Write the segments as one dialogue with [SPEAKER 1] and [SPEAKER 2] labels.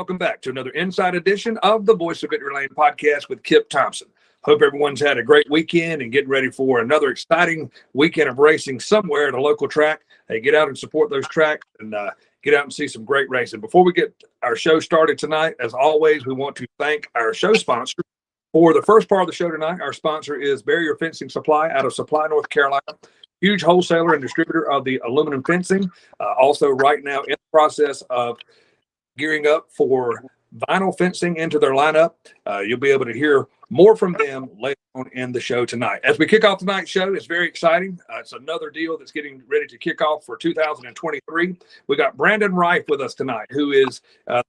[SPEAKER 1] welcome back to another Inside Edition of the Voice of Victory Lane podcast with Kip Thompson. Hope everyone's had a great weekend and getting ready for another exciting weekend of racing somewhere at a local track. Hey, get out and support those tracks and get out and see some great racing. Before we get our show started tonight, as always, we want to thank our show sponsor. For the first part of the show tonight, our sponsor is Barrier Fencing Supply out of Supply, North Carolina. Huge wholesaler and distributor of the aluminum fencing. Also right now in the process of gearing up for vinyl fencing into their lineup. You'll be able to hear more from them later on in the show tonight. As we kick off tonight's show, it's very exciting. It's another deal that's getting ready to kick off for 2023. We got Brandon Riffe with us tonight, who is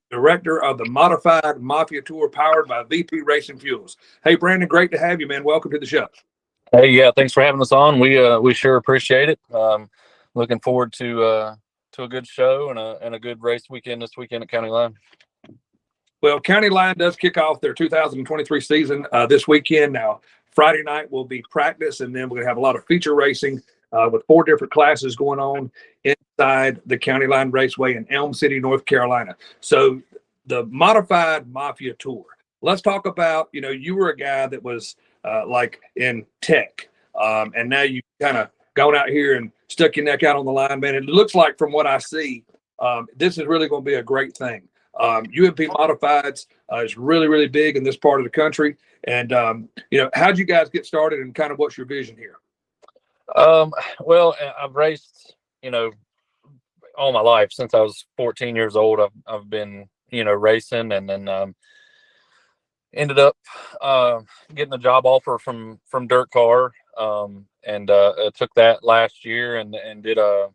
[SPEAKER 1] director of the Modified Mafia Tour powered by VP Racing Fuels. Hey, Brandon, great to have you, man. Welcome to the show.
[SPEAKER 2] Hey, yeah, thanks for having us on. We sure appreciate it. Looking forward to a good show and a good race weekend this weekend at County Line.
[SPEAKER 1] Well, County Line does kick off their 2023 season this weekend. Now, Friday night will be practice, and then we're going to have a lot of feature racing with 4 different classes going on inside the County Line Raceway in Elm City, North Carolina. So the Modified Mafia Tour. Let's talk about, you were a guy that was like in tech, and now you've kind of gone out here and stuck your neck out on the line, man. It looks like, from what I see, this is really going to be a great thing. UMP Modifieds is really, really big in this part of the country. And, how'd you guys get started and kind of what's your vision here?
[SPEAKER 2] Well, I've raced, all my life since I was 14 years old. I've been, racing, and then ended up getting a job offer from Dirt Car, and took that last year and did a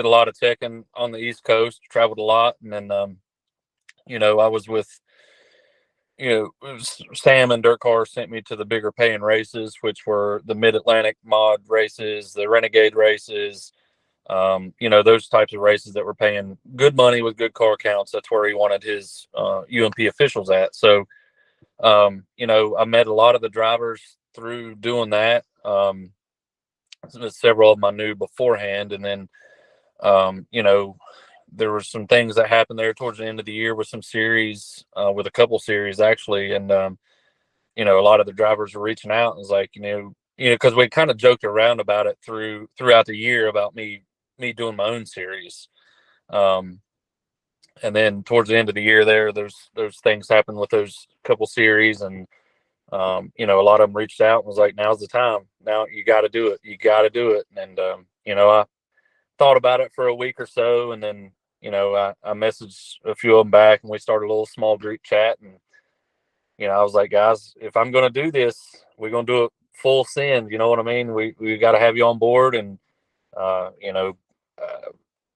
[SPEAKER 2] lot of teching on the East Coast, traveled a lot, and then I was with Sam and Dirt Car sent me to the bigger paying races, which were the Mid-Atlantic mod races, the Renegade races, those types of races that were paying good money with good car counts. That's where he wanted his UMP officials at. So I met a lot of the drivers through doing that. Several of them I knew beforehand, and then there were some things that happened there towards the end of the year with some series, with a couple series actually, and a lot of the drivers were reaching out and was like, because we kind of joked around about it throughout the year about me doing my own series. And then towards the end of the year there's things happened with those couple series, and a lot of them reached out and was like, now's the time. Now you got to do it. You got to do it. And I thought about it for a week or so, and then I messaged a few of them back, and we started a little small group chat, and I was like, guys, if I'm going to do this, we're going to do it full send. You know what I mean? We got to have you on board, and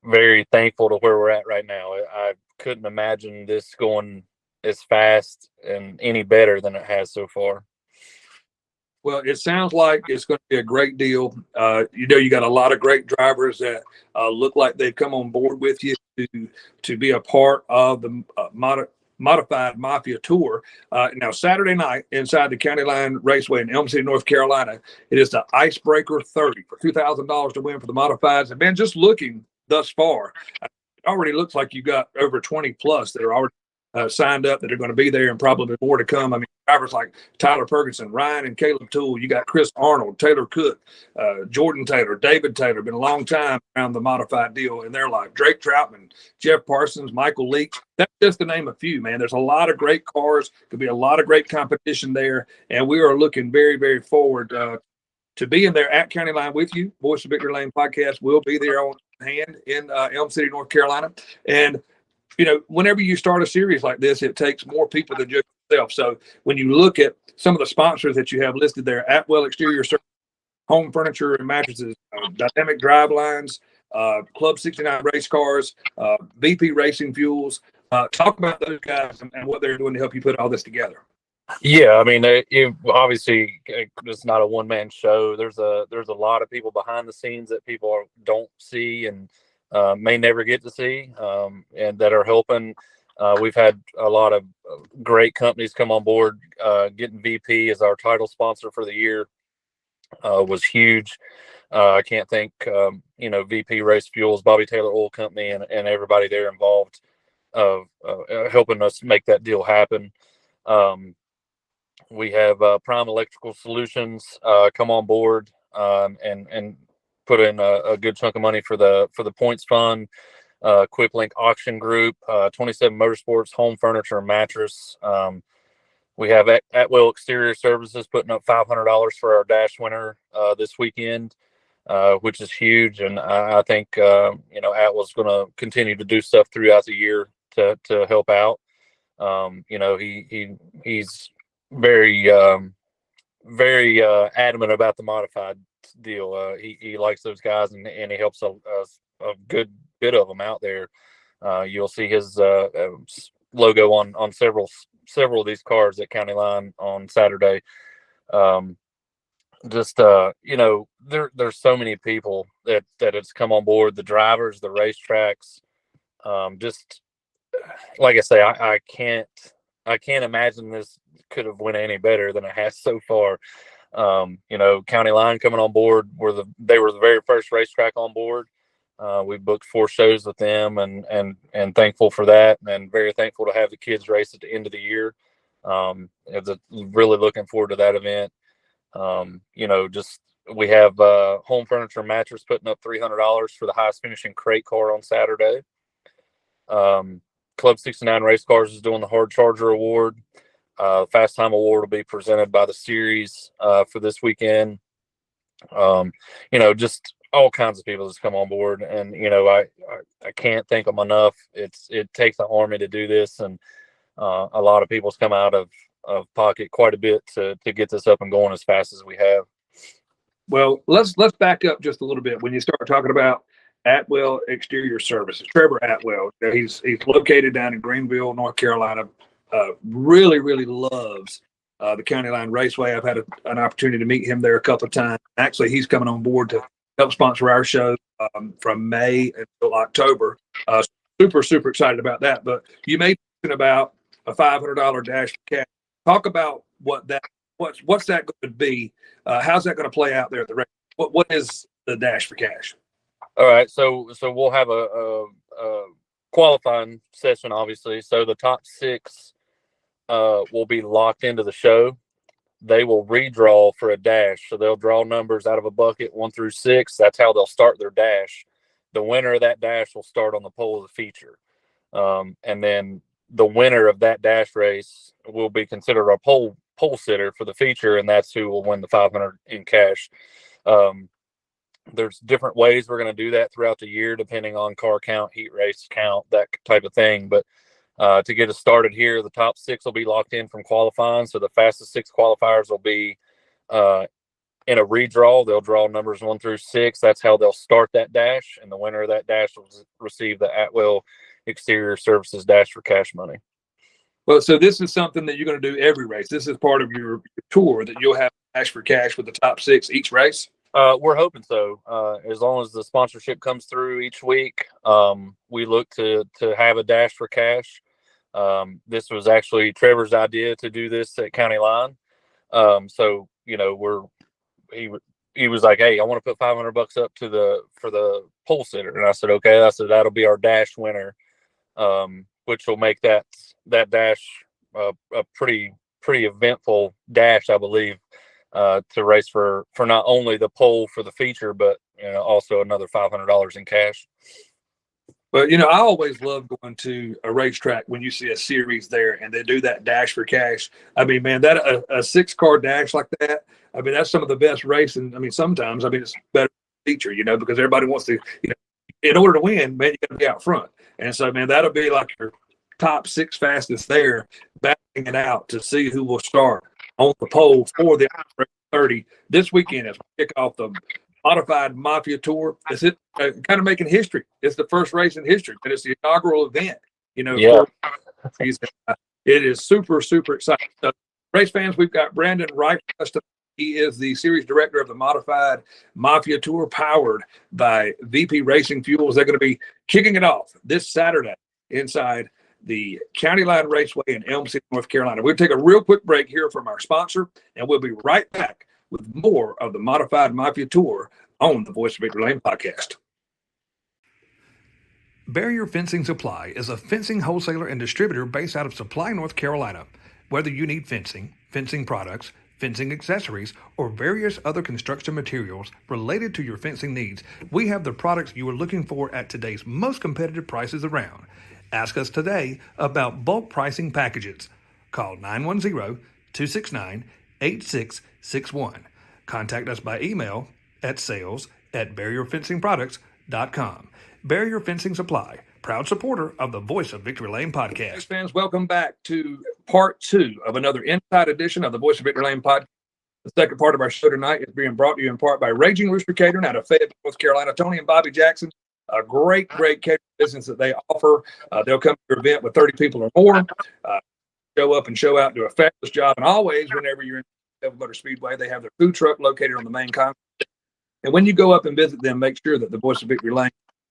[SPEAKER 2] very thankful to where we're at right now. I couldn't imagine this going as fast and any better than it has so far.
[SPEAKER 1] Well, it sounds like it's going to be a great deal. You got a lot of great drivers that look like they've come on board with you to be a part of the Modified Mafia Tour. Now, Saturday night inside the County Line Raceway in Elm City, North Carolina, it is the Icebreaker 30 for $2,000 to win for the Modifieds. And, man, just looking thus far, it already looks like you got over 20 plus that are already signed up, that are going to be there, and probably more to come. I mean, drivers like Tyler Ferguson, Ryan and Caleb Toole, you got Chris Arnold, Taylor Cook, Jordan Taylor, David Taylor, been a long time around the modified deal in their life. Drake Troutman, Jeff Parsons, Michael Leake. That's just to name a few, man. There's a lot of great cars. Could be a lot of great competition there, and we are looking very, very forward to being there at County Line with you. Voice of Victory Lane podcast will be there on hand in Elm City, North Carolina. And whenever you start a series like this, it takes more people than just yourself. So when you look at some of the sponsors that you have listed there, Atwell Exterior Service, Home Furniture and Mattresses, Dynamic Drive Lines, Club 69 Race Cars, VP Racing Fuels, talk about those guys and what they're doing to help you put all this together.
[SPEAKER 2] Yeah, I mean, obviously it's not a one-man show. There's a lot of people behind the scenes that people don't see and may never get to see, and that are helping. We've had a lot of great companies come on board. Getting VP as our title sponsor for the year was huge. I can't thank VP Race Fuels, Bobby Taylor Oil Company, and everybody there involved helping us make that deal happen. We have Prime Electrical Solutions come on board and put in a good chunk of money for the points fund. Quiplink Auction Group, 27 Motorsports, Home Furniture and Mattress. We have Atwell Exterior Services putting up $500 for our dash winner this weekend, which is huge. And I think Atwell's going to continue to do stuff throughout the year to help out. He's very very adamant about the modified deal. He likes those guys, and he helps a good bit of them out there. You'll see his logo on several of these cars at County Line on Saturday. There's so many people that has come on board, the drivers, the racetracks. Just like I say, I can't imagine this could have went any better than it has so far. County Line coming on board they were the very first racetrack on board. We booked 4 shows with them and thankful for that, and very thankful to have the kids race at the end of the year. Really looking forward to that event. We have Home Furniture and Mattress putting up $300 for the highest finishing crate car on Saturday. Club 69 Race Cars is doing the Hard Charger Award. Fast Time Award will be presented by the series for this weekend. Just all kinds of people that's come on board, and I can't thank them enough. It takes the Army to do this, and a lot of people's come out of pocket quite a bit to get this up and going as fast as we have.
[SPEAKER 1] Well, let's back up just a little bit. When you start talking about Atwell Exterior Services, Trevor Atwell, he's located down in Greenville, North Carolina. Really, really loves the County Line Raceway. I've had an opportunity to meet him there a couple of times. Actually, he's coming on board to help sponsor our show from May until October. Super, super excited about that. But you made mention about a $500 dash for cash. Talk about what's that going to be? How's that going to play out there at the race? What is the dash for cash?
[SPEAKER 2] All right, so we'll have a qualifying session, obviously. So the top 6 will be locked into the show. They will redraw for a dash. So they'll draw numbers out of a bucket 1 through 6. That's how they'll start their dash. The winner of that dash will start on the pole of the feature. And then the winner of that dash race will be considered our pole sitter for the feature, and that's who will win the $500 in cash. There's different ways we're going to do that throughout the year, depending on car count, heat race count, that type of thing. But to get us started here, the top 6 will be locked in from qualifying. So the fastest 6 qualifiers will be in a redraw. They'll draw numbers 1 through 6. That's how they'll start that dash. And the winner of that dash will receive the Atwell Exterior Services dash for cash money.
[SPEAKER 1] Well, so this is something that you're going to do every race. This is part of your tour, that you'll have dash for cash with the top 6 each race.
[SPEAKER 2] We're hoping so. As long as the sponsorship comes through each week, we look to have a dash for cash. This was actually Trevor's idea to do this at County Line. He was like, "Hey, I want to put $500 up for the pole sitter," and I said, "Okay." I said that'll be our dash winner, which will make that dash a pretty eventful dash, I believe. To race for not only the pole for the feature, but also another $500 in cash.
[SPEAKER 1] But I always love going to a racetrack when you see a series there and they do that dash for cash. I mean, man, that a 6-car dash like that. I mean, that's some of the best racing. I mean, sometimes it's better feature, because everybody wants to. In order to win, man, you got to be out front. And so, man, that'll be like your top 6 fastest there, battling it out to see who will start on the pole for the 30 this weekend as we kick off the modified Mafia Tour. Is it kind of making history? It's the first race in history, but it's the inaugural event.
[SPEAKER 2] Yeah.
[SPEAKER 1] It is super, super exciting. So, race fans, we've got Brandon Riffe. He is the series director of the modified Mafia Tour, powered by VP Racing Fuels. They're going to be kicking it off this Saturday inside the County Line Raceway in Elm City, North Carolina. We'll take a real quick break here from our sponsor, and we'll be right back with more of the Modified Mafia Tour on the Voice of Victory Lane podcast. Barrier Fencing Supply is a fencing wholesaler and distributor based out of Supply, North Carolina. Whether you need fencing, fencing products, fencing accessories, or various other construction materials related to your fencing needs, we have the products you are looking for at today's most competitive prices around. Ask us today about bulk pricing packages. Call 910-269-8661. Contact us by email at sales@barrierfencingproducts.com. Barrier Fencing Supply, proud supporter of the Voice of Victory Lane podcast. Hey fans, welcome back to part 2 of another inside edition of the Voice of Victory Lane podcast. The second part of our show tonight is being brought to you in part by Raging Rooster Catering out of Fayetteville, North Carolina. Tony and Bobby Jackson, a great catering business that they offer. They'll come to your event with 30 people or more, show up and show out, do a fabulous job. And always, whenever you're in Fayetteville Motor Speedway, they have their food truck located on the main common. And when you go up and visit them, make sure that the Voice of Victory Lane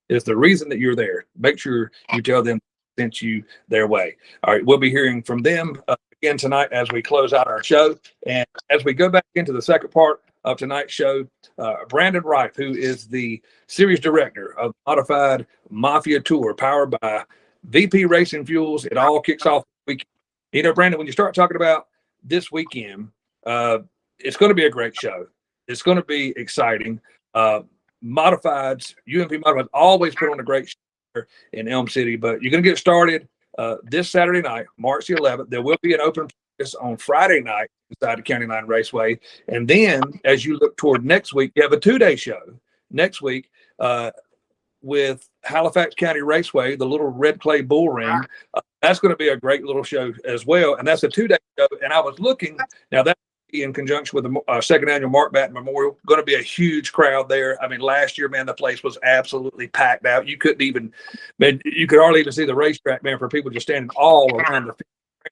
[SPEAKER 1] is the reason that you're there. Make sure you tell them sent you their way. All right, we'll be hearing from them again tonight as we close out our show. And as we go back into the second part of tonight's show, Brandon Riffe, who is the series director of the Modified Mafia Tour, powered by VP Racing Fuels. It all kicks off this weekend. You know, Brandon, when you start talking about this weekend, it's going to be a great show. It's going to be exciting. Modifieds, UMP Modifieds always put on a great show in Elm City, but you're going to get started this Saturday night, March the 11th. There will be an open practice on Friday night inside the County Line Raceway. And then as you look toward next week, you have a 2-day show next week with Halifax County Raceway, the little red clay bull ring. That's going to be a great little show as well. And that's a 2-day show. And I was looking, now that in conjunction with the second annual Mark Batten Memorial, going to be a huge crowd there. I mean, last year, man, the place was absolutely packed out. You couldn't even, man, you could hardly even see the racetrack, man, for people just standing all around the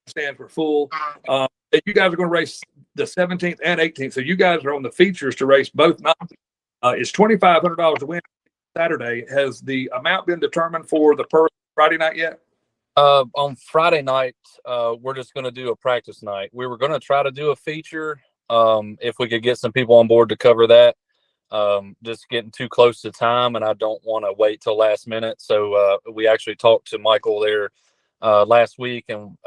[SPEAKER 1] stands were full. You guys are going to race the 17th and 18th, so you guys are on the features to race both nights. It's $2,500 to win Saturday. Has the amount been determined for the purse Friday night yet?
[SPEAKER 2] On Friday night, we're just going to do a practice night. We were going to try to do a feature if we could get some people on board to cover that. Just getting too close to time, and I don't want to wait till last minute. So we actually talked to Michael there last week and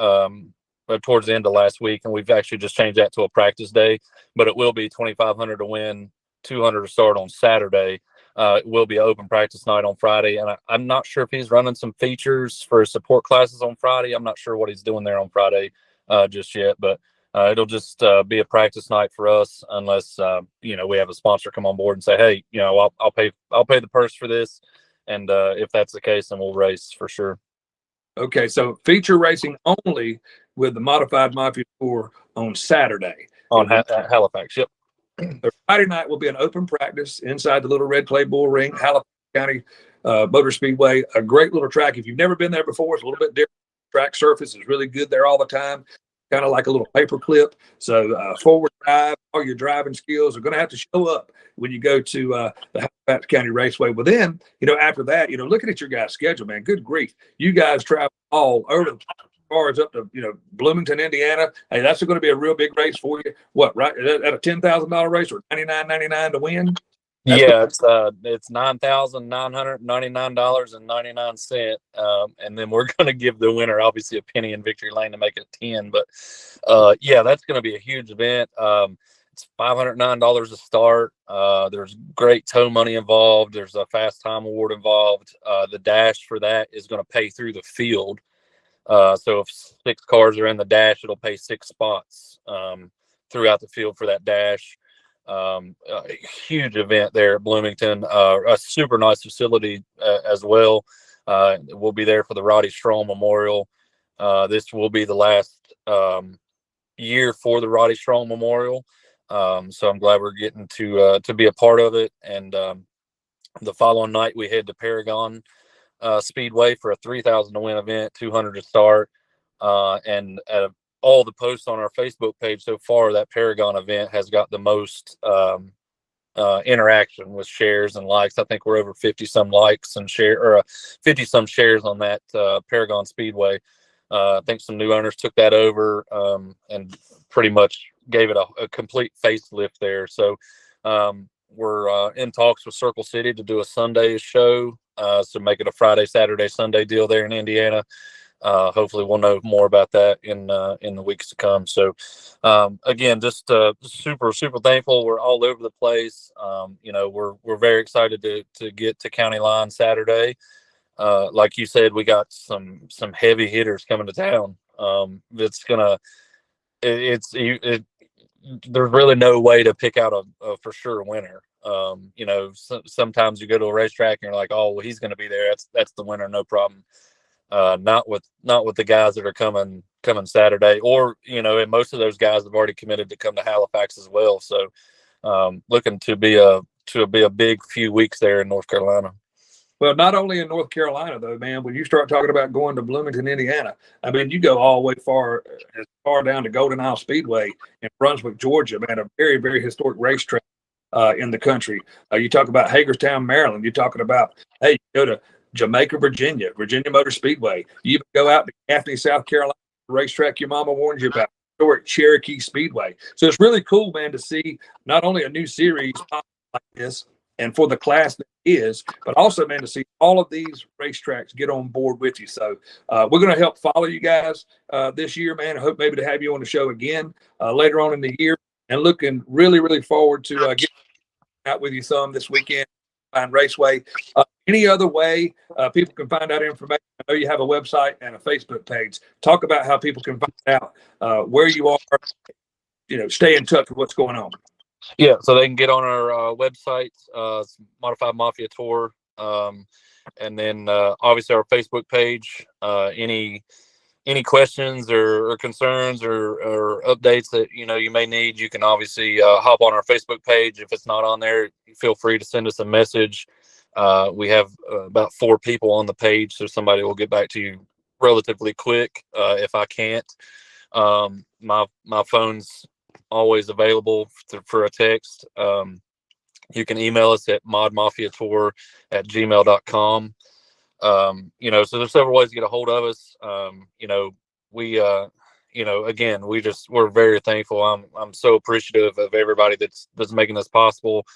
[SPEAKER 2] towards the end of last week, and we've actually just changed that to a practice day. But it will be $2,500 to win, $200 to start on Saturday. It will be an open practice night on Friday, and I'm not sure if he's running some features for support classes on Friday. I'm not sure what he's doing there on Friday just yet, but it'll just be a practice night for us unless we have a sponsor come on board and say, hey, I'll pay the purse for this, and if that's the case, then we'll race for sure.
[SPEAKER 1] Okay, so feature racing only with the Modified Mafia Tour on Saturday
[SPEAKER 2] on Halifax. Yep.
[SPEAKER 1] Friday night will be an open practice inside the little red clay bull ring, Halifax County Motor Speedway. A great little track. If you've never been there before, it's a little bit different. Track surface is really good there all the time, kind of like a little paper clip. So forward drive, all your driving skills are going to have to show up when you go to the Halifax County Raceway. Well, then, after that, looking at your guys' schedule, man, good grief. You guys travel all over the cars up to Bloomington, Indiana. Hey, that's going to be a real big race for you. What, right? At a $10,000 race or $99.99 to win?
[SPEAKER 2] It's $9,999.99, and then we're going to give the winner obviously a penny in Victory Lane to make it 10. But that's going to be a huge event. It's $509 to start. There's great tow money involved. There's a fast time award involved. The dash for that is going to pay through the field. So if 6 cars are in the dash, it'll pay 6 spots throughout the field for that dash. A huge event there at Bloomington, a super nice facility as well. We'll be there for the Roddy Strong Memorial. This will be the last year for the Roddy Strong Memorial. So I'm glad we're getting to be a part of it. And the following night we head to Paragon Speedway for a $3,000 to win event, $200 to start. And all the posts on our Facebook page so far, that Paragon event has got the most interaction with shares and likes. I think we're over 50 some likes and 50 some shares on that Paragon Speedway. I think some new owners took that over and pretty much gave it a complete facelift there. So we're in talks with Circle City to do a Sunday show So make it a Friday, Saturday, Sunday deal there in Indiana. Hopefully we'll know more about that in the weeks to come. So, again, just super, super thankful. We're all over the place. We're very excited to get to County Line Saturday. Like you said, we got some heavy hitters coming to town. It's gonna, there's really no way to pick out a for sure winner. Sometimes you go to a racetrack and you're like, oh, well, he's going to be there. That's the winner, no problem. Not with the guys that are coming Saturday, or and most of those guys have already committed to come to Halifax as well. So looking to be a big few weeks there in North Carolina.
[SPEAKER 1] Well, not only in North Carolina, though, man, when you start talking about going to Bloomington, Indiana, I mean, you go all the way as far down to Golden Isle Speedway in Brunswick, Georgia, man, a very, very historic racetrack in the country. You talk about Hagerstown, Maryland. You're talking about, hey, you go to Jamaica, Virginia Motor Speedway. You even go out to Gaffney, South Carolina, racetrack your mama warned you about, historic Cherokee Speedway. So it's really cool, man, to see not only a new series like this, and for the class that is, but also, man, to see all of these racetracks get on board with you. So we're going to help follow you guys this year, man. I hope maybe to have you on the show again later on in the year, and looking really, really forward to getting out with you some this weekend. Fine Raceway. Any other way people can find out information? I know you have a website and a Facebook page. Talk about how people can find out where you are, stay in touch with what's going on.
[SPEAKER 2] Yeah, so they can get on our website, Modified Mafia Tour, and then obviously our Facebook page. Any questions or concerns or updates that you may need, you can obviously hop on our Facebook page. If it's not on there, feel free to send us a message. We have about 4 people on the page, so somebody will get back to you relatively quick. If I can't, my phone's always available for a text. You can email us at modmafiatour@gmail.com. So there's several ways to get a hold of us. Again, we're very thankful. I'm so appreciative of everybody that's making this possible.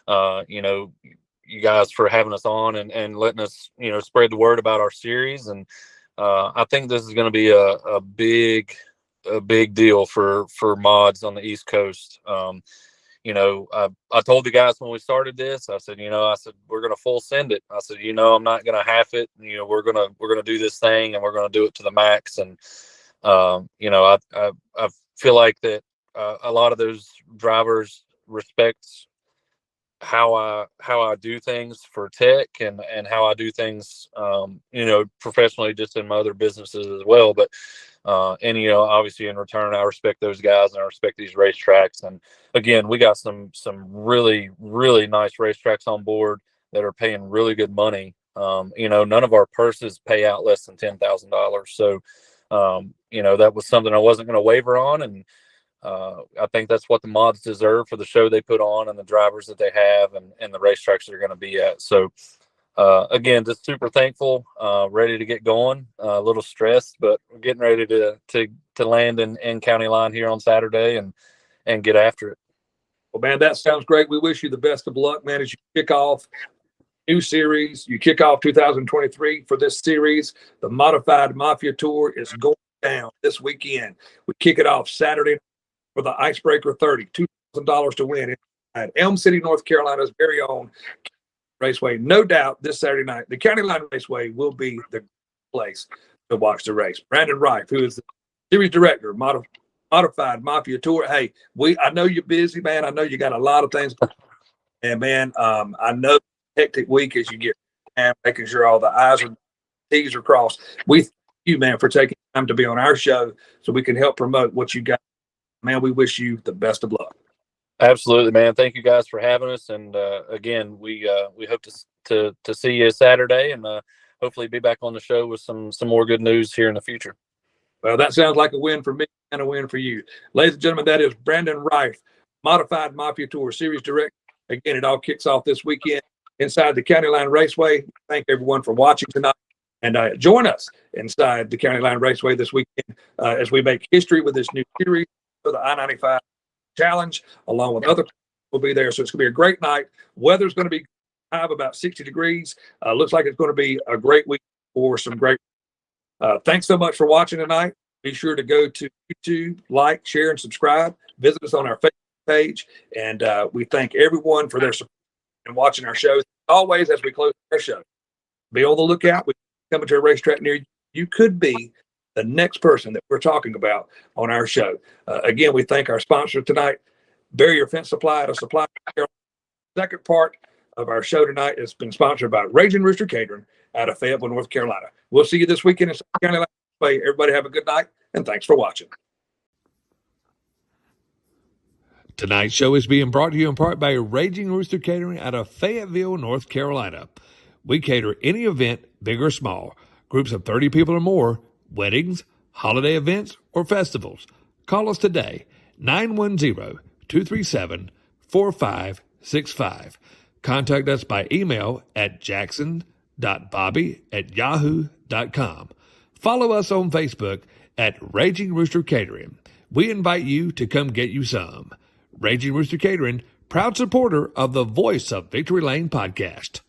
[SPEAKER 2] You guys for having us on and letting us, spread the word about our series. And I think this is going to be a big deal for mods on the East Coast. I told the guys when we started this, I said, we're going to full send it. I said, I'm not going to half it. We're going to do this thing, and we're going to do it to the max. And, I feel like that a lot of those drivers respect how I do things for tech and how I do things, professionally, just in my other businesses as well. But, obviously in return, I respect those guys and I respect these racetracks. And again, we got some really, really nice racetracks on board that are paying really good money. None of our purses pay out less than $10,000. So, that was something I wasn't going to waver on. And, I think that's what the mods deserve for the show they put on and the drivers that they have and the racetracks they're going to be at. So, again, just super thankful, ready to get going, a little stressed, but we're getting ready to land in County Line here on Saturday and get after it.
[SPEAKER 1] Well, man, that sounds great. We wish you the best of luck, man, as you kick off new series. You kick off 2023 for this series. The Modified Mafia Tour is going down this weekend. We kick it off Saturday for the Icebreaker 30, $2,000 to win at Elm City, North Carolina's very own Raceway. No doubt this Saturday night, the County Line Raceway will be the place to watch the race. Brandon Riffe, who is the series director, Modified Mafia Tour. Hey, I know you're busy, man. I know you got a lot of things. And, man, I know hectic week as you get making sure all the I's and T's are crossed. We thank you, man, for taking time to be on our show so we can help promote what you got. Man, we wish you the best of luck.
[SPEAKER 2] Absolutely, man. Thank you guys for having us. And again, we hope to see you Saturday and hopefully be back on the show with some more good news here in the future.
[SPEAKER 1] Well, that sounds like a win for me and a win for you. Ladies and gentlemen, that is Brandon Riffe, Modified Mafia Tour Series Director. Again, it all kicks off this weekend inside the County Line Raceway. Thank everyone for watching tonight. And join us inside the County Line Raceway this weekend as we make history with this new series for the I-95 Challenge, along with other people will be there. So it's going to be a great night. Weather's going to be about 60 degrees. Looks like it's going to be a great week for some great. Thanks so much for watching tonight. Be sure to go to YouTube, like, share, and subscribe. Visit us on our Facebook page. And we thank everyone for their support and watching our shows. Always, as we close our show, be on the lookout. We're coming to a racetrack near you. You could be the next person that we're talking about on our show. Again, we thank our sponsor tonight, Barrier Fence Supply out of Supply. Second part of our show tonight has been sponsored by Raging Rooster Catering out of Fayetteville, North Carolina. We'll see you this weekend in South Carolina. Everybody have a good night, and thanks for watching.
[SPEAKER 3] Tonight's show is being brought to you in part by Raging Rooster Catering out of Fayetteville, North Carolina. We cater any event, big or small, groups of 30 people or more, weddings, holiday events, or festivals. Call us today, 910-237-4565. Contact us by email at jackson.bobby@yahoo.com. Follow us on Facebook at Raging Rooster Catering. We invite you to come get you some. Raging Rooster Catering, proud supporter of the Voice of Victory Lane podcast.